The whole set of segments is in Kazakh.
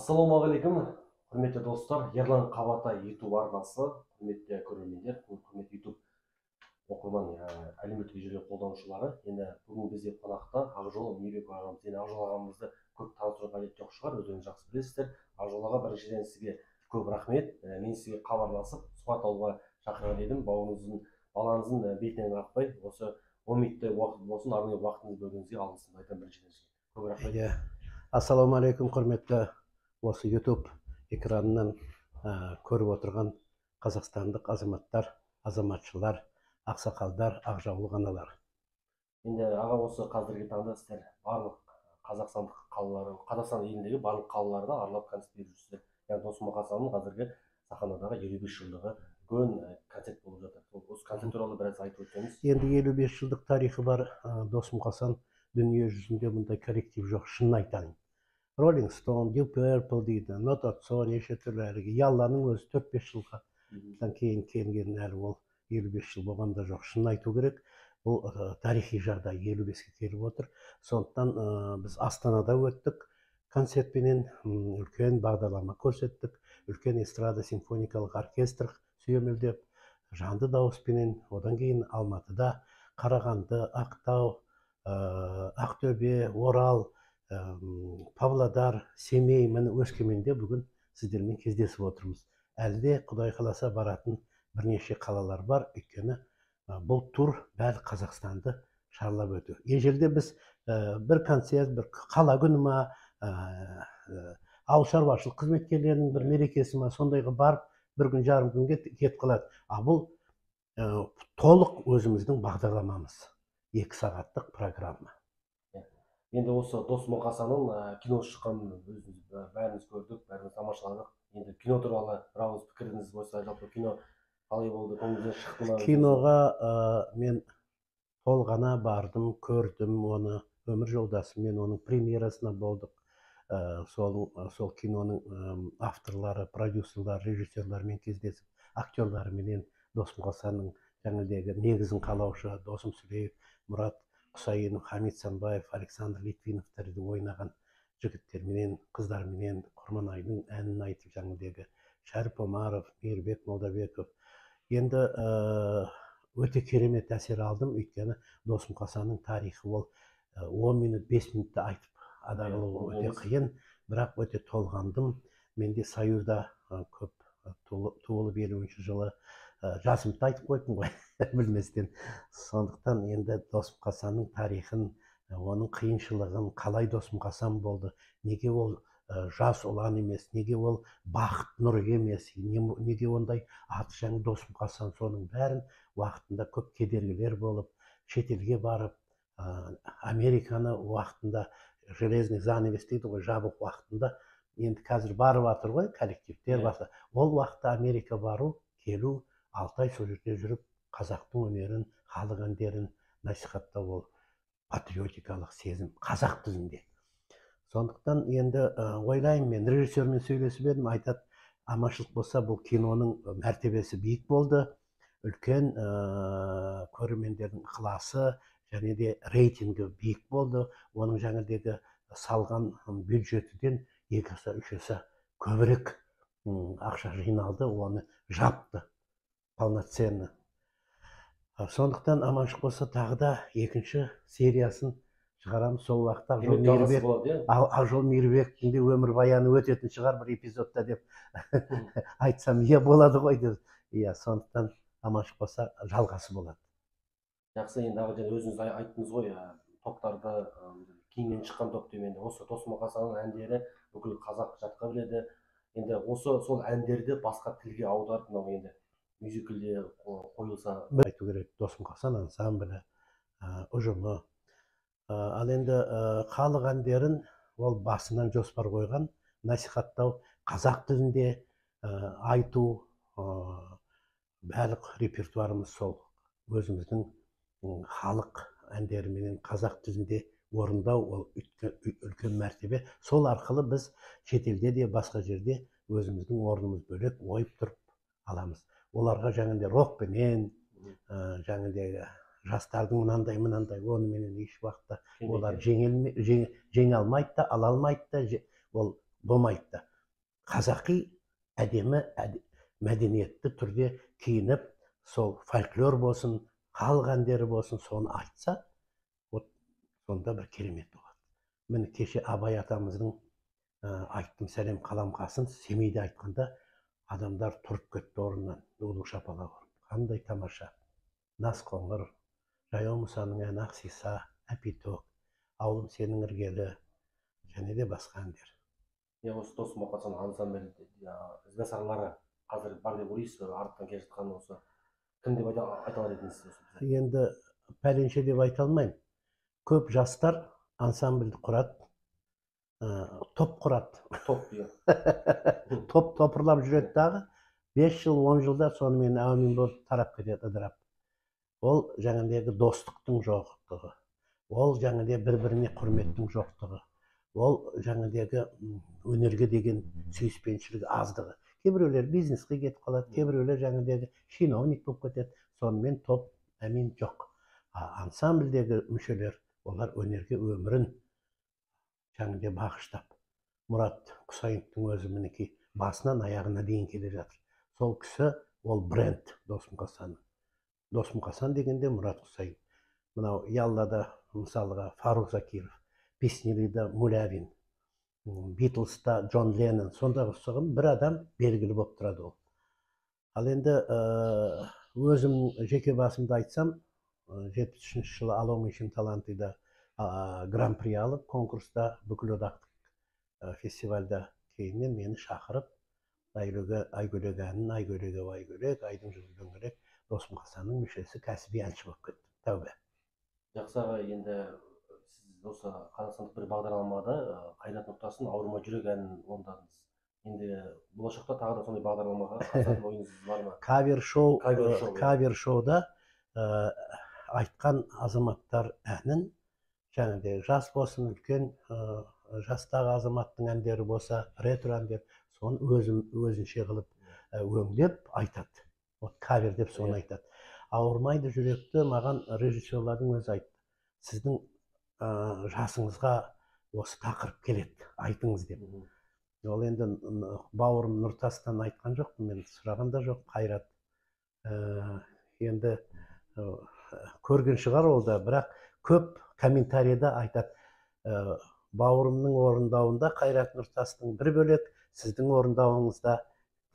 Ассалаумағалейкум, құрметті достар. Ерлан Қабатай YouTube арнасы, құрметті көрермендер, құрметті YouTube оқырман, әлеуметтік желі қолданушылары. Енді бүгін бізде қонақта Ақжол Мейірбек ағамыз. Енді Ақжол ағамызды көп таныстыру қажет жоқ шығар, өздеріңіз жақсы білесіздер. Ақжол аға, біріншіден сізге көп рахмет. Мен сізге хабарласып, сұхбат алуға шақырған едім. Балаңыздың бетінен қақпай, осы 10 минуттай уақыт болсын, арнайы уақытыңызды бөлгеніңізге алғысымды айтамын біріншіден сізге. Көп рахмет. Ассалаумағалейкум, құрметті осы YouTube экранынан көріп отырған қазақстандық азаматтар, азаматшылар, ақсақалдар, ақжаулық аналар. Енді аға, осы қазіргі таңда сіздер барлық қазақстандық қалалары, Қазақстан еліндегі барлық қалаларда аралап концерт беріп жүрсіздер. Яғни Досым Мұқасанның қазіргі сахнадағы 55 жылдығы үлкен концерт болып жатыр. Осы концерт туралы біраз айтып өтсеңіз. Енді 55 жылдық тарихы бар Досым Мұқасан дүние жүзінде мұндай коллектив жоқ, шынын айтайын. Rolling Stone, Deep Purple дейді, Not At So, неше түрлі әлгі. Ялланың өзі 4-5 жылға кейін келген, әлі ол 55 жыл болғанда жоқ. Шынын айту керек, бұл тарихи жағдай 55-ке келіп отыр. Сондықтан біз Астанада өттік, концертпенен үлкен бағдарлама көрсеттік, үлкен эстрада симфоникалық оркестр сүйемелдеп, жанды дауыспенен, одан кейін Алматыда, Қарағанды, Ақтау, Ақтөбе, Орал, Павлодар, Семей, міне Өскеменде бүгін сіздермен кездесіп отырмыз. Әлі де Құдай қаласа баратын бірнеше қалалар бар, өйткені бұл тур бәрі Қазақстанды шарлап өту. Ежелде біз бір концерт, бір қала күні ма, ауыл шаруашылық қызметкерлерінің бір мерекесі ма, сондайға барып бір күн жарым күн кетіп қалады. Бұл толық өзіміздің бағдарламамыз, 2 сағаттық программа. Енді осы Досым Мұқасанның киносы шыққанын бәріміз көрдік, бәріміз тамашаладық. Енді кино туралы бір ауыз пікіріңіз болса, жалпы кино қалай болды, көңіліңізден шықты ма? Киноға мен толғана бардым, көрдім оны, өмір жолдасымен оның премьерасына болдық. Сол киноның авторлары, продюсерлары, режиссерларымен кездесіп, актерларменен Досым Мұқасанның жаңағыдегі негізін қалаушы Досым Сүлеев, Мұрат Құсайынов, Хамит Санбаев, Александр Литвиновтарды ойнаған жігіттерменен, қыздарменен Құрманайдың әнін айтып, жаңағыдегі Шәріп Омаров, Мейірбек Молдабеков. Енді өте керемет әсер алдым, өйткені Досым Мұқасанның тарихы ол 10 минут, 5 минутта айтып адағылау өте қиын, бірақ өте толғандым. Менде Союзда көп туылып 50-ші жылы жасымды айтып қойдым ғой, білместен. Сондықтан енді Досым Мұқасанның тарихын, оның қиыншылығын, қалай Досым Мұқасан болды, неге ол жас ұлан емес, неге ол бақыт нұр емес, неге ондай аты жаңа Досым Мұқасан, соның бәрін уақытында көп кедергілер болып, шетелге барып, Американы уақытында, железный занавес дейді ғой, жабық уақытында, енді қазір барып жатыр ғой коллективтер басы. Ол уақытта Америка бару, келу, 6 ай сол жерде жүріп, қазақтың өнерін, халық әндерін насихаттау, ол патриотикалық сезім, қазақ тілінде. Сондықтан енді ойлаймын, мен режиссермен сөйлесіп едім, айтады, аманшылық болса бұл киноның мәртебесі биік болды, үлкен көрермендердің ықыласы және де рейтингі биік болды. Оның жаңағыдегі салған бюджетіден 2-3 есе көбірек ақша жиналды, оны жапты полноценно. Сондықтан аманшылық болса тағы да 2-ші сериясын шығарамыз. Сол уақытта Ақжол Мейірбектің де өмір баяны өтетін шығар бір эпизодта деп айтсам, болады ғой деп. Сондықтан аманшылық болса жалғасы болады. Жақсы, енді өзіңіз айттыңыз ғой, топтарды кейіннен шыққан топ деп. Енді осы Досым Мұқасанның әндері бүкіл қазақ жатқа біледі. Енді осы сол әндерді басқа тілге аударып, енді мюзиклде қойылса, айту керек, Досым Мұқасан ансамблі, ұжымы. Ал енді халық әндерін ол басынан жоспар қойған, насихаттау, қазақ тілінде айту, барлық репертуарымыз сол өзіміздің халық әндеріменен қазақ тілінде орындау, ол үлкен мәртебе. Сол арқылы біз шетелде де басқа жерде өзіміздің орнымыз бөлек ойып тұрып аламыз. Оларға жаңағыдай рокпенен, жаңағыдай жастардың мынандай, онымен еш уақытта олар жеңе алмайды да, ала алмайды да, ол болмайды да. қазақи әдемі мәдениетті түрде киініп, сол фольклор болсын, халық әндері болсын, соны айтса, вот сонда бір керемет болады. Міне кеше Абай атамыздың айттым сәлем қаламқасын Семейде айтқанда, адамдар тұрып кетті орнынан, ду шапалақ ұрып. Қандай тамаша. Наз қоңыр, жаяу мұсаның әні ақсиса, әпитөк, ауылым сенің іргелі, және де басқа әндер. Осы Дос Мұқасан ансамбль ізбасарлары қазір бар деп ойлайсыз ба? Арттан келе жатқан осы кім деп айта алар едіңіз? Енді пәленше деп айта алмаймын. Көп жастар ансамбльді құрады, топ құрады. Топ Топ топырлап жүреді дағы, 5 жыл, 10 жылда сонымен әумин болып тарап кетеді ыдырап. Ол жаңағыдегі достықтың жоқтығы, ол жаңағыдегі бір-біріне құрметтің жоқтығы, ол жаңағыдегі өнерге деген сүйіспеншілігі аздығы. Кейбіреулер бизнеске кетіп қалады, кейбіреулер жаңағыдегі чиновник болып кетеді. Сонымен топ әмин жоқ. Ансамбльдегі мүшелер, олар өнерге өмірін жаңағыдегі бағыштап, Мұрат Құсайыновтың өзі мінекей басынан аяғына дейін келе жатыр. Сол кісі, ол бренд Дос Мұқасан. Дос Мұқасан дегенде Мұрат Құсайынов. Мынау Яллада мысалға Фарух Закиров, Песнелида Мулявин, Битлста Джон Леннон, сондағы ұқсаған бір адам белгілі болып тұрады ол. Ал енді өзім жеке басымды айтсам, 73 жылы Алау Мешін талантыда гран-при алып, конкурста бүкілодақтық фестивальда кейіннен мені шақырып, Айгөлек әнін, Айгөлеге Айгөлек, Айдың жүзі дөңгелек, Дос Мұқасанның мүшесі кәсіби әнші болып кетті. Тәубе. Жақсы аға, енді сіз осы қазақстандық бір бағдарламада Қайрат Нұртастың Ауырма жүрек әнін орындадыңыз. Енді болашақта тағы да сондай бағдарламаға қатысатын ойыңыз бар ма? Кавер шоуда айтқан азаматтар әнін, жаңағыдай жас болсын, үлкен жастағы азаматтың әндері болса, ретро әндер, соны өзінше қылып өңдеп айтады. Вот кавер деп соны айтады. Ауырмайды жүректі маған режиссерлардың өзі айтты. Сіздің жасыңызға осы тақырып келеді, айтыңыз деп. Ол енді бауырым Нұртастан айтқан жоқ, мен сұраған да жоқ, Қайрат. Енді көрген шығар ол да, бірақ көп комментарийда айтады. Бауырымның орындауында Қайрат Нұртастың бір бөлек, сіздің орындауыңызда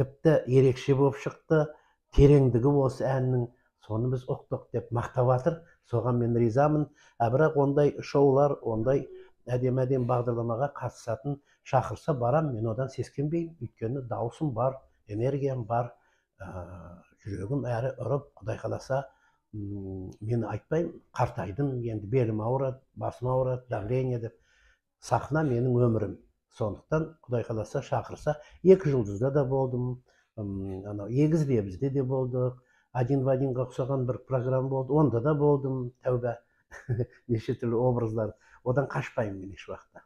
тіпті ерекше болып шықты, тереңдігі осы әннің, соны біз ұқтық деп мақтап жатыр. Соған мен ризамын. Бірақ ондай шоулар, ондай әдем бағдарламаға қатысатын шақырса барам, мен одан сескенбеймін. Өйткені даусым бар, энергиям бар, жүрегім әрі ұрып, Құдай қаласа, мен айтпаймын, қартайдым, енді белім ауырады, басым ауырады, давление деп. Сахна менің өмірім. Сондықтан Құдай қаласа шақырса, 2 жұлдызда да болдым, егізде бізде де болдық, один в одинға ұқсаған бір программа болды, онда да болдым, тәубе, неше түрлі образдар. Одан қашпаймын мен еш уақытта.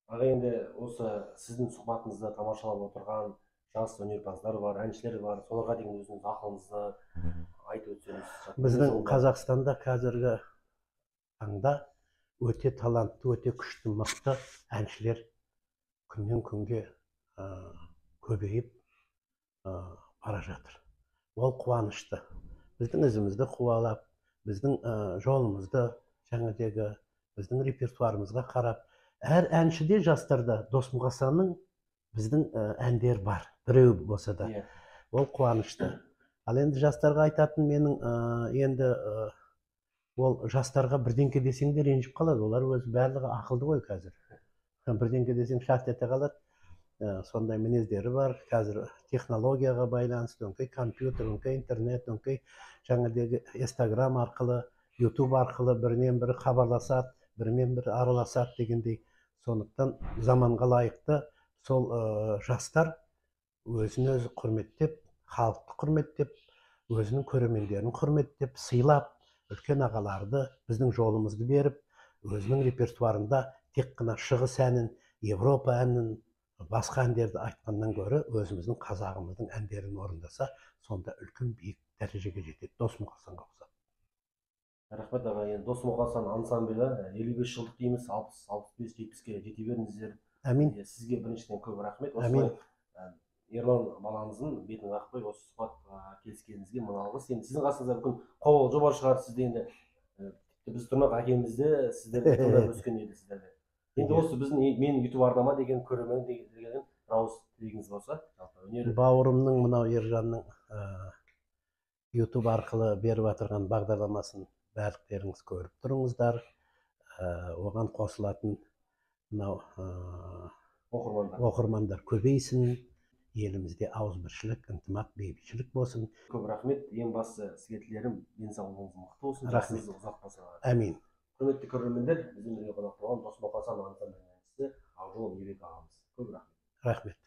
Аға, енді осы сіздің сұхбатыңызды тамашалап отырған жас өнерпаздар бар, әншілер бар, соларға деген өзіңіз ақылыңызды айтып өтсеңіз. Біздің Қазақстанда қазіргі таңда өте талантты, өте күшті, мықты әншілер күннен күнге көбейіп бара жатыр. Ол қуанышты. Біздің ізімізді қуалап, біздің жолымызды, жаңағыдегі біздің репертуарымызға қарап, әр әншіде жастарда Дос Мұқасанның біздің әндер бар, біреу болса да. Ол қуанышты. Ал енді жастарға айтатын менің енді ол жастарға бірдеңке десең де ренжіп қалады. Олар өзі барлығы ақылды ғой қазір. Бірдеңке десең шарт ете қалады. Сондай мінездері бар. Қазір технологияға байланысты, өңкей компьютер, өңкей интернет, өңкей жаңағыдегі Инстаграм арқылы, YouTube арқылы бірінен бірі хабарласады, бірімен бірі араласады дегендей. Сондықтан заманға лайықты сол жастар өзін өзі құрметтеп, халықты құрметтеп, өзінің көрермендерін құрметтеп, сыйлап, үлкен ағаларды біздің жолымызды беріп, өзінің репертуарында тек қана шығыс әнін, Европа әнін, басқа әндерді айтқаннан гөрі өзіміздің қазағымыздың әндерін орындаса, сонда үлкен биік дәрежеге жетеді. Дос Мұқасанға ұқсап. Рахмет аға, енді Дос Мұқасан ансамблі 55 жылдық дейміз, 60-65-70-ге жете беріңіздер. Әмин. Сізге біріншіден көп рахмет. Әмин. Ерлан баламыздың бетін қақпай осы сұхбатқа келіскеніңізге мың алғыс. Енді сіздің қасыңызда бүкіл қауал жоба шығар. Сізде енді біз тұрмақ әкемізді сіздерді тыңдап өскен еді сіздерде. Енді осы біздің менің YouTube арнама деген көрермен деген дауыс тілегіңіз болса, жалпы өнер бауырымның мынау Ержанның YouTube арқылы беріп отырған бағдарламасын барлықтарыңыз көріп тұрыңыздар. Оған қосылатын мынау оқырмандар көбейсін. Елімізде ауызбіршілік, ынтымақ, бейбітшілік болсын. Көп рахмет. Ең басты сізге тілерім денсаулығыңыз мықты болсын. Рахмет. Жасыңыз ұзақ болсын. Әмин. Құрметті көрермендер, біздің бірге қонақ болған Досмұқан Ансамблінің әншісі Ақжол Ерек ағамыз. Көп рахмет. Рахмет.